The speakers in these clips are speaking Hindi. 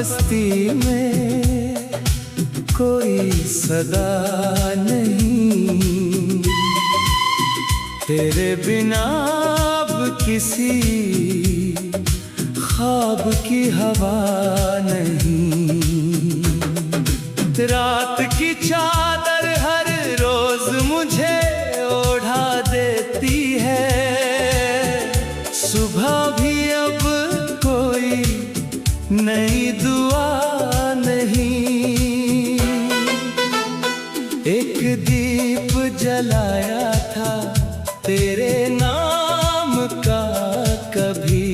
बस्ती में कोई सदा नहीं, तेरे बिना अब किसी ख्वाब की हवा नहीं। रात की चादर हर रोज मुझे ओढ़ा देती है, सुबह भी अब कोई नई दुआ नहीं। एक दीप जलाया था तेरे नाम का कभी,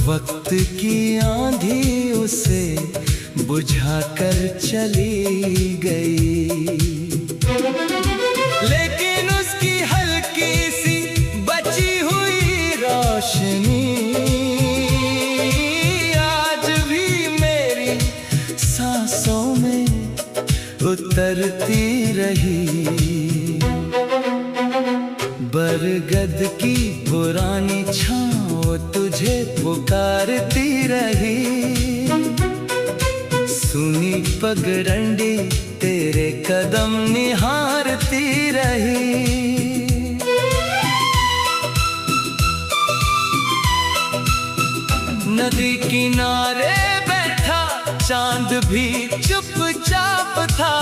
वक्त की आंधी उसे बुझाकर चली गई। लेकिन उसकी हल्की सी बची हुई रोशनी आज भी मेरी सांसों में उतरती रही। बरगद की पुरानी छाँव तुझे पुकारती रही, सुनी पगडंडी तेरे कदम निहारती रही। नदी किनारे बैठा चांद भी चुपचाप था,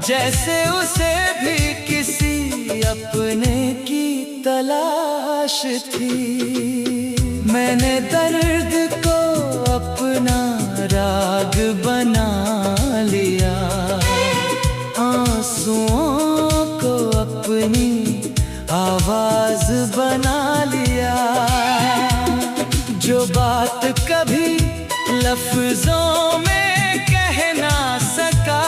जैसे उसे भी किसी अपने की तलाश थी। मैंने दर्द को अपना राग बना लिया, आंसुओं को अपनी आवाज बना लिया। जो बात कभी लफ्जों में कह ना सका,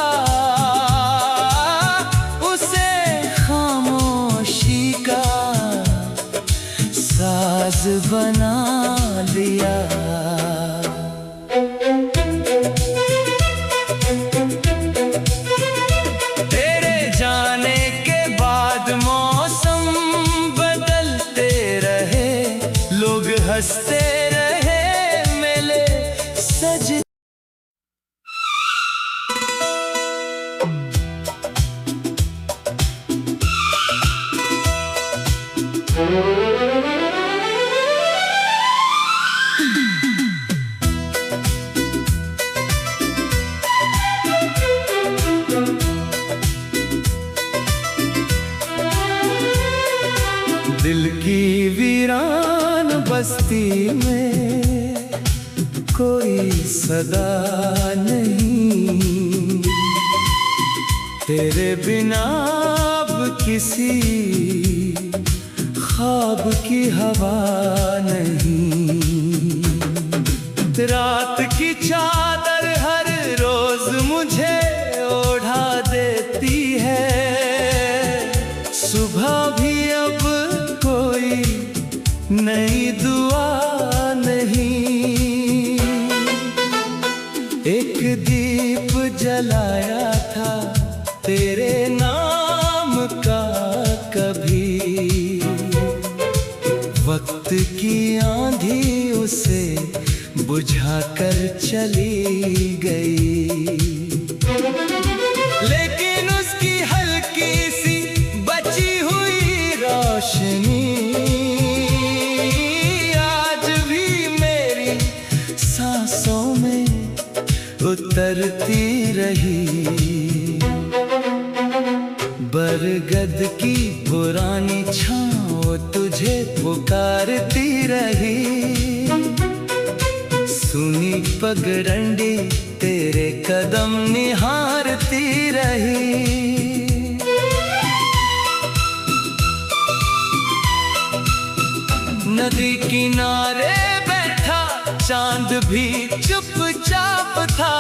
उसे खामोशी का साज बना लिया। तेरे जाने के बाद मौसम बदलते रहे, लोग हंसते रहे, मेले सज दिल की वीरान बस्ती में कोई सदा नहीं, तेरे बिना अब किसी ख्वाब की हवा नहीं। रात की चादर हर रोज मुझे ओढ़ा देती है, सुबह भी अब कोई नई दुआ नहीं। एक दीप जलाया था तेरे नाम का कभी, वक्त की आंधी उसे बुझाकर चली गई। लेकिन उसकी हल्की सी बची हुई रोशनी आज भी मेरी सांसों में उतरती रही। बरगद की पुरानी छाँव तुझे पुकारती रही, सुनी पगडंडी तेरे कदम निहारती रही। नदी किनारे बैठा चांद भी चुपचाप था,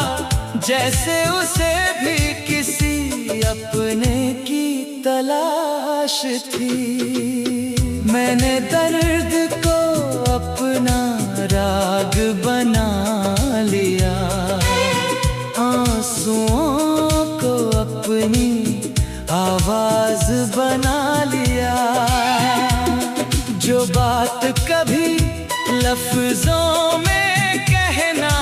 जैसे उसे भी किसी अपने की तलाश थी। मैंने दर्द को अपना राग बना लिया, आंसुओं को अपनी आवाज बना लिया। जो बात कभी लफ्जों में कह ना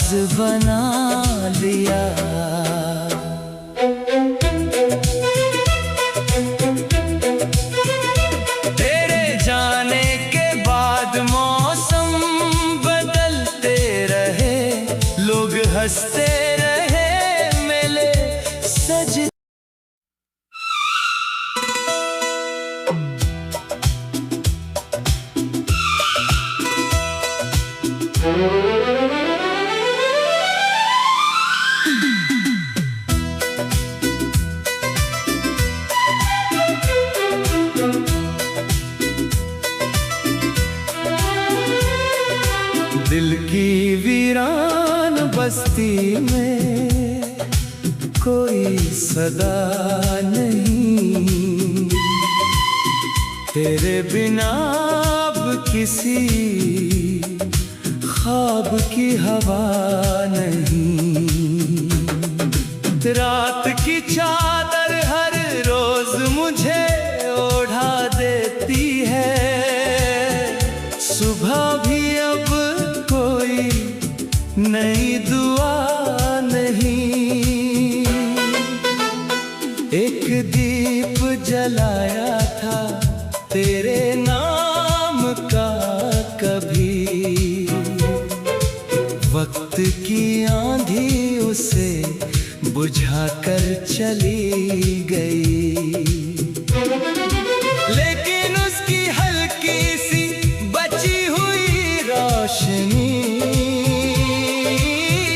आवाज बना लिया। तेरे जाने के बाद मौसम बदलते रहे, लोग हंसते रहे, मेले सज दिल की वीरान बस्ती में कोई सदा नहीं, तेरे बिना अब किसी ख्वाब की हवा नहीं। रात की चादर हर रोज मुझे ओढ़ा देती है, सुबह भी अब कोई नई दुआ नहीं। एक दीप जलाया था तेरे नाम का कभी, वक्त की आंधी उसे बुझाकर चली गई, लेकिन उसकी हल्की सी बची हुई रोशनी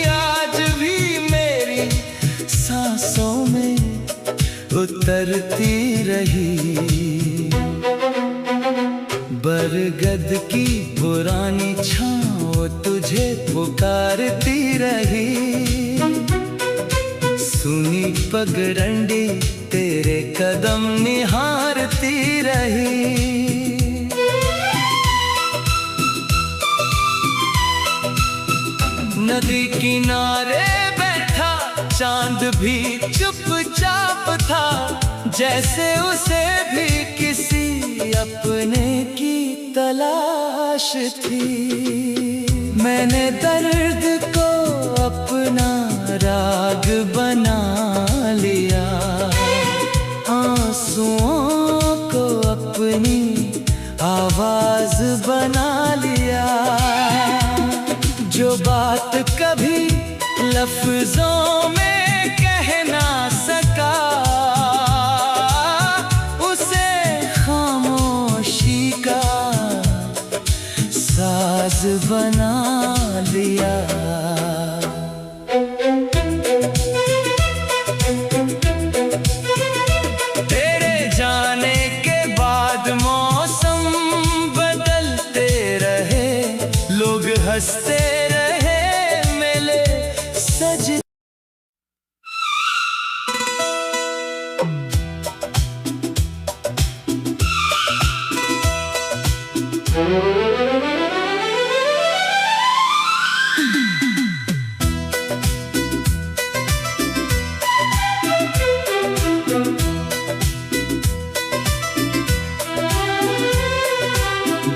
आज भी मेरी सांसों में उतरती रही। बरगद की पुरानी छाँव तुझे पुकारती रही, सुनी पगडंडी तेरे कदम निहारती रही। नदी किनारे बैठा चांद भी चुपचाप था, जैसे उसे भी किसी अपने की तलाश थी। मैंने दर्द को अपना राग बना लिया, आंसुओं को अपनी आवाज बना लिया। जो बात कभी लफ्जों में कह ना सका, उसे खामोशी का साज बना लिया। तेरे जाने के बाद मौसम बदलते रहे, लोग हंसते रहे, मेले सज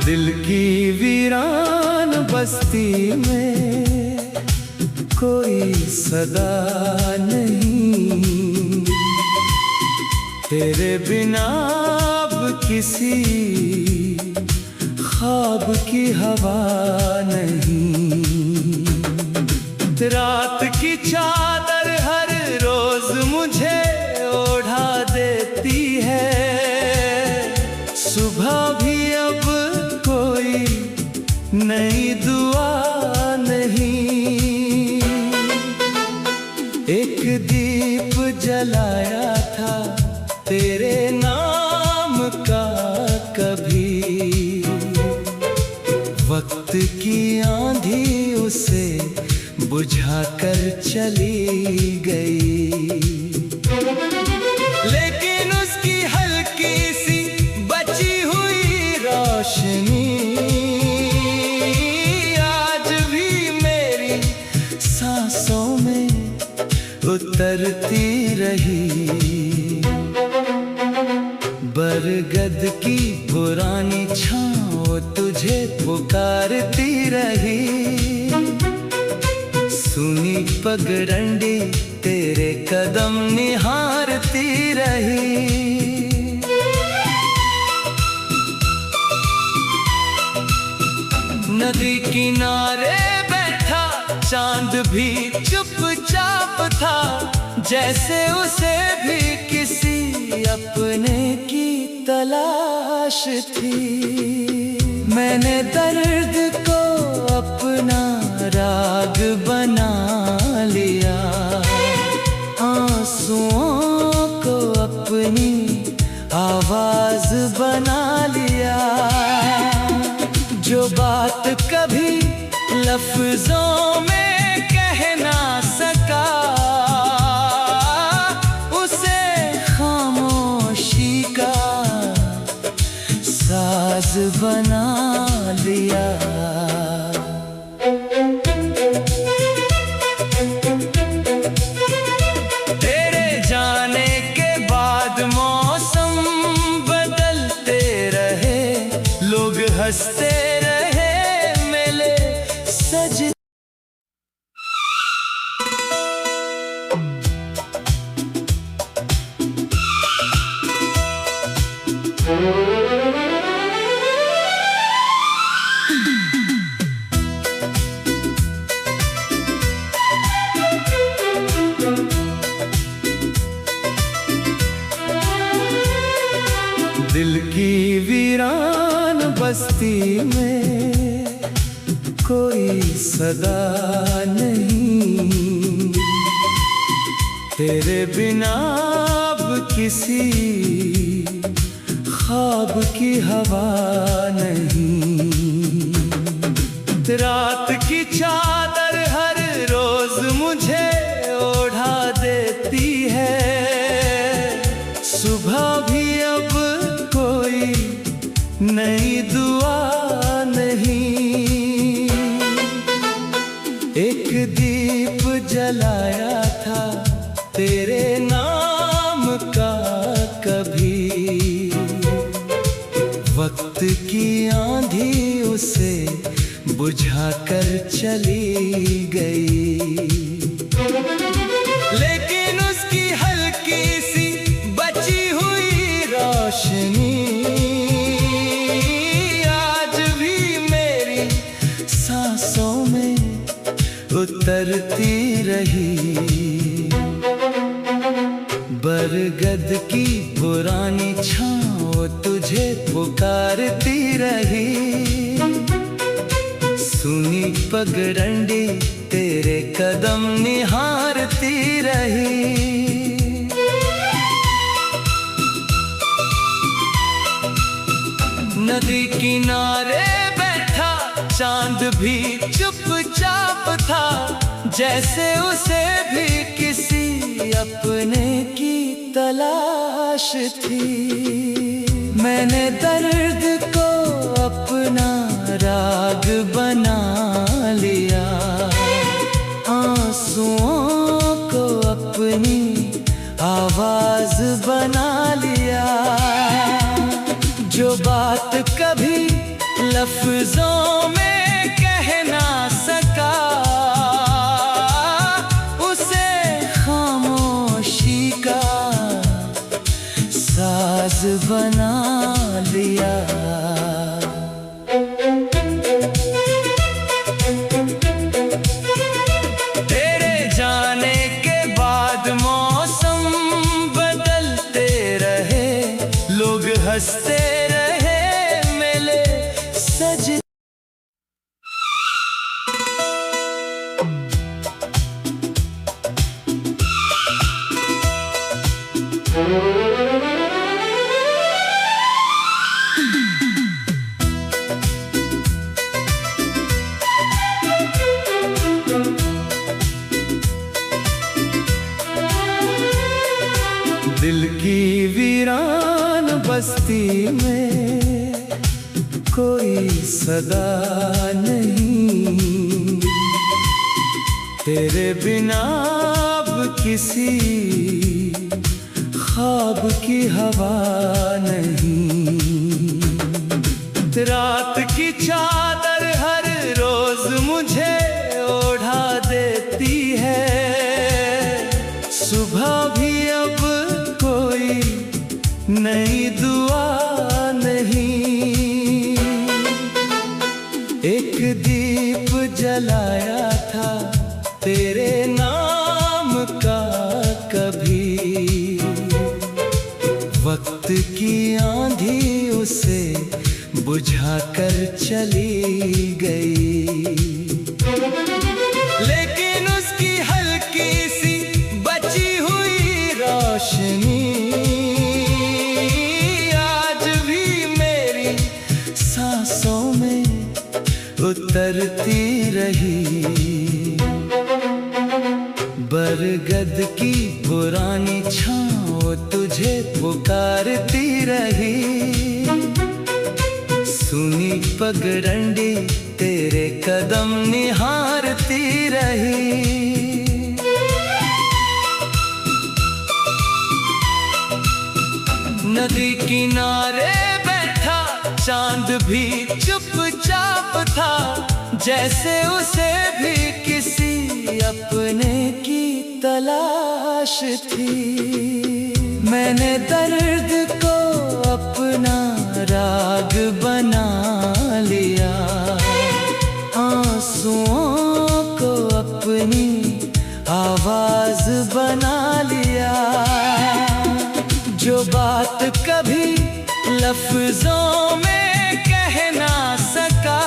दिल की वीरान बस्ती में कोई सदा नहीं, तेरे बिना अब किसी ख्वाब की हवा नहीं। रात की चादर हर रोज मुझे ओढ़ा देती है, सुबह भी अब कोई नई दुआ नहीं। एक दीप जलाया था तेरे नाम का कभी, वक्त की आंधी उसे बुझाकर चली गई, लेकिन उसकी हल्की सी बची हुई रोशनी आज भी मेरी सांसों में उतरती रही। बरगद की पुरानी छाँव तुझे पुकारती रही, पगडंडी तेरे कदम निहारती रही। नदी किनारे बैठा चांद भी चुपचाप था, जैसे उसे भी किसी अपने की तलाश थी। मैंने दर्द को अपना राग बना लिया, आंसुओं को अपनी आवाज बना लिया। जो बात कभी लफ्जों में कह ना सका, उसे खामोशी का साज बना लिया। तेरे जाने के बाद मौसम बदलते रहे, लोग हंसते रहे, मेले सज दिल की वीरान बस्ती में कोई सदा नहीं, तेरे बिना अब किसी ख्वाब की हवा नहीं। रात की चादर हर रोज मुझे ओढ़ा देती है, सुबह भी अब कोई नई दुआ नहीं। एक दीप जलाया था तेरे नाम का कभी, वक्त की आंधी उसे बुझाकर चली गई। लेकिन उसकी हल्की सी बची हुई रोशनी आज भी मेरी सांसों में उतरती रही। बरगद की पुरानी छाँव तुझे पुकारती रही, सुनी पगडंडी तेरे कदम निहारती रही। नदी किनारे बैठा चांद भी चुपचाप था, जैसे उसे भी किसी अपने की तलाश थी। मैंने दर्द को अपना राग बना लिया, आंसुओं को अपनी आवाज बना लिया। जो बात कभी लफ्जों में कह ना सका, उसे खामोशी का साज बना लिया। तेरे जाने के बाद मौसम बदलते रहे, लोग हंसते रहे, मेले सज दिल की वीरान बस्ती में कोई सदा नहीं, तेरे बिना अब किसी ख्वाब की हवा नहीं। रात की चादर हर रोज मुझे ओढ़ा देती है, एक दीप जलाया था तेरे नाम का कभी, वक्त की आंधी उसे बुझाकर चली गई। लेकिन उसकी हल्की सी बची हुई रोशनी आज भी मेरी सांसों में उतरती रही। बरगद की पुरानी छाँव तुझे पुकारती रही। सुनी पगडंडी तेरे कदम निहारती रही। नदी किनारे बैठा चांद भी चुपचाप था, जैसे उसे भी किसी अपने की तलाश थी। मैंने दर्द को अपना राग बना लिया, आंसुओं को अपनी आवाज बना लिया। जो बात कभी लफ्जों में कह ना सका,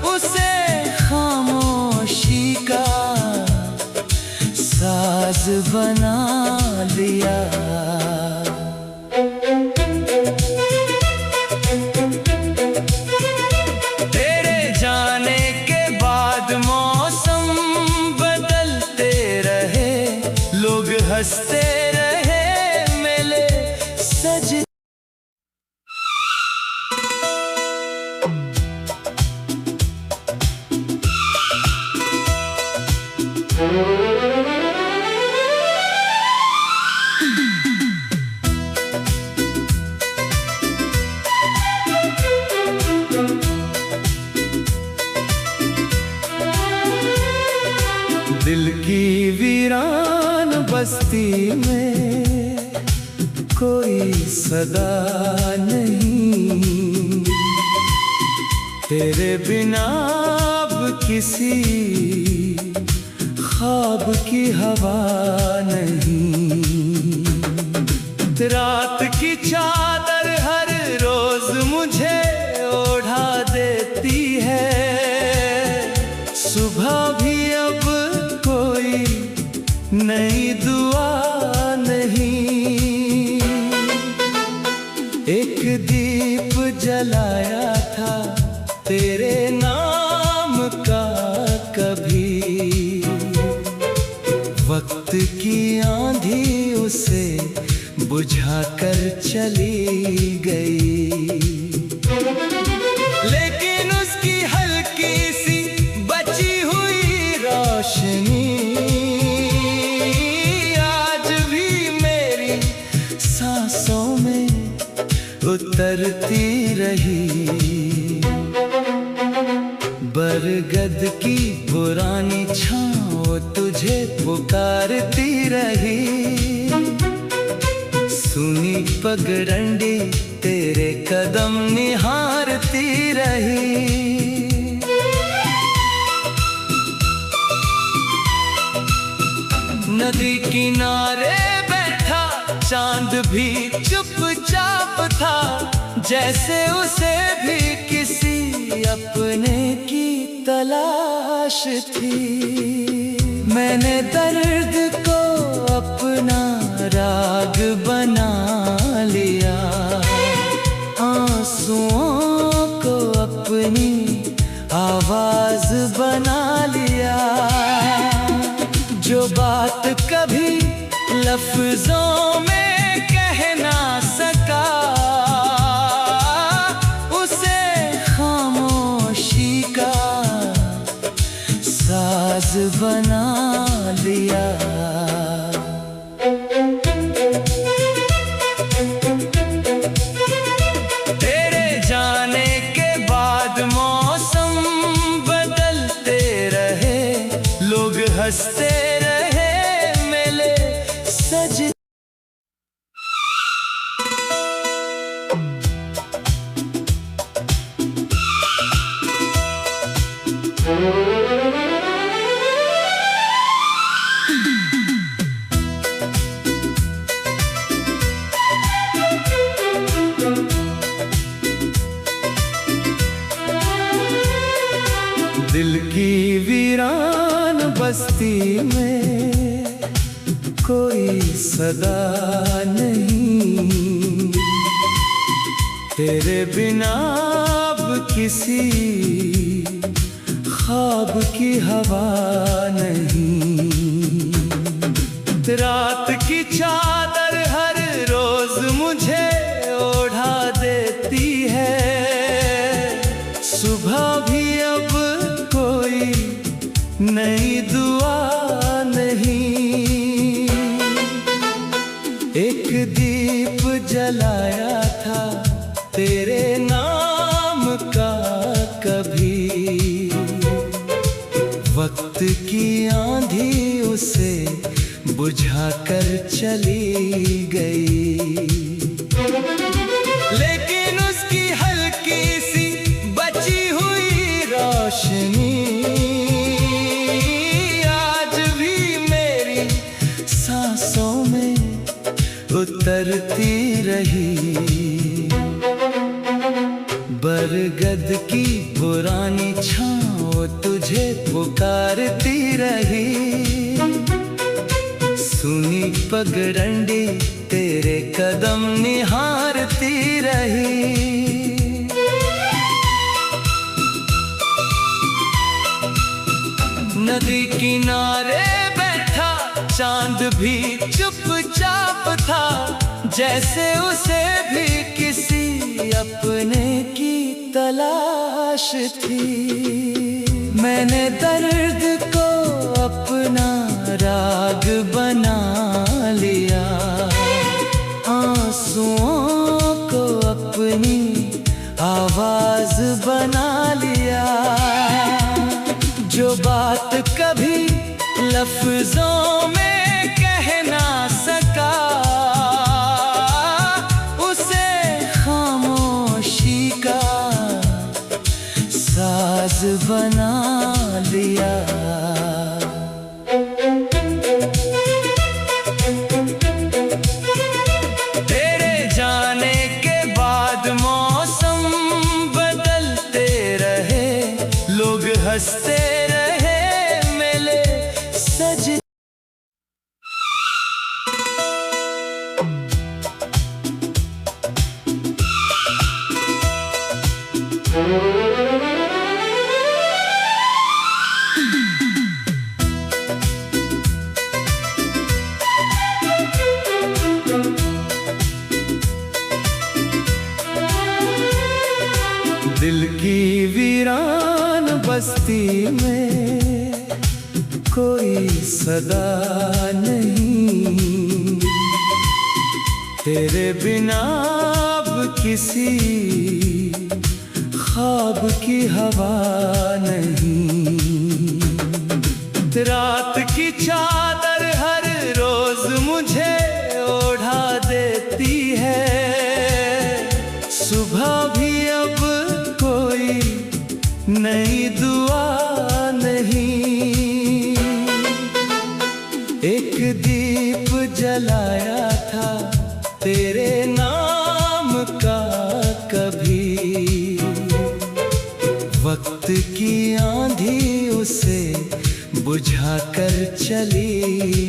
उसे खामोशी का साज बना दिया। तेरे जाने के बाद मौसम बदलते रहे, लोग हंसते रहे, मेले सज दिल की वीरान बस्ती में कोई सदा नहीं। तेरे बिना अब किसी ख्वाब की हवा नहीं। रात की चादर हर रोज मुझे ओढ़ा देती है, सुबह भी अब कोई नई दुआ नहीं। एक दीप जलाया था तेरे नाम का कभी, वक्त की आंधी उसे बुझाकर चली गई। लेकिन उसकी हल्की सी बची हुई रोशनी आज भी मेरी सांसों में उतरती रही। बरगद की पुरानी छाँव तुझे पुकारती रही। सुनी पगडंडी तेरे कदम निहारती रही। नदी किनारे बैठा चांद भी चुपचाप था, जैसे उसे भी किसी अपने की तलाश थी। मैंने दर्द को अपना राग बना लिया, आंसुओं को अपनी आवाज बना लिया। जो बात कभी लफ्जों में कह ना सका, उसे खामोशी का साज बना लिया। तेरे जाने के बाद मौसम बदलते रहे, लोग हंसते रहे, मेले सज दिल की वीरान बस्ती में कोई सदा नहीं, तेरे बिना अब किसी ख्वाब की हवा नहीं। रात की चादर हर रोज मुझे ओढ़ा देती है, सुबह भी अब कोई नई दुआ नहीं। एक दीप जलाया था तेरे नाम का कभी, वक्त की आंधी उसे बुझाकर चली गई, लेकिन उसकी हल्की सी बची हुई रोशनी आज भी मेरी सांसों में उतरती रही। बरगद की पुरानी छाँव तुझे पुकारती रही, सुनी पगडंडी तेरे कदम निहारती रही। नदी किनारे बैठा चांद भी चुपचाप था, जैसे उसे भी किसी अपने की तलाश थी। मैंने दर्द को अपना राग बना लिया, आंसुओं को अपनी आवाज बना लिया। जो बात कभी लफ्जों में कह ना सका, उसे खामोशी का साज बना लिया। तेरे जाने के बाद मौसम बदलते रहे, लोग हंसते रहे, मेले सज दिल की वीरान बस्ती में कोई सदा नहीं, तेरे बिना अब किसी ख्वाब की हवा नहीं। रात की चादर हर रोज मुझे ओढ़ा देती है, सुबह भी अब कोई नई दुआ नहीं। एक दीप जलाया था तेरे नाम का कभी, वक्त की आंधी उसे बुझाकर चली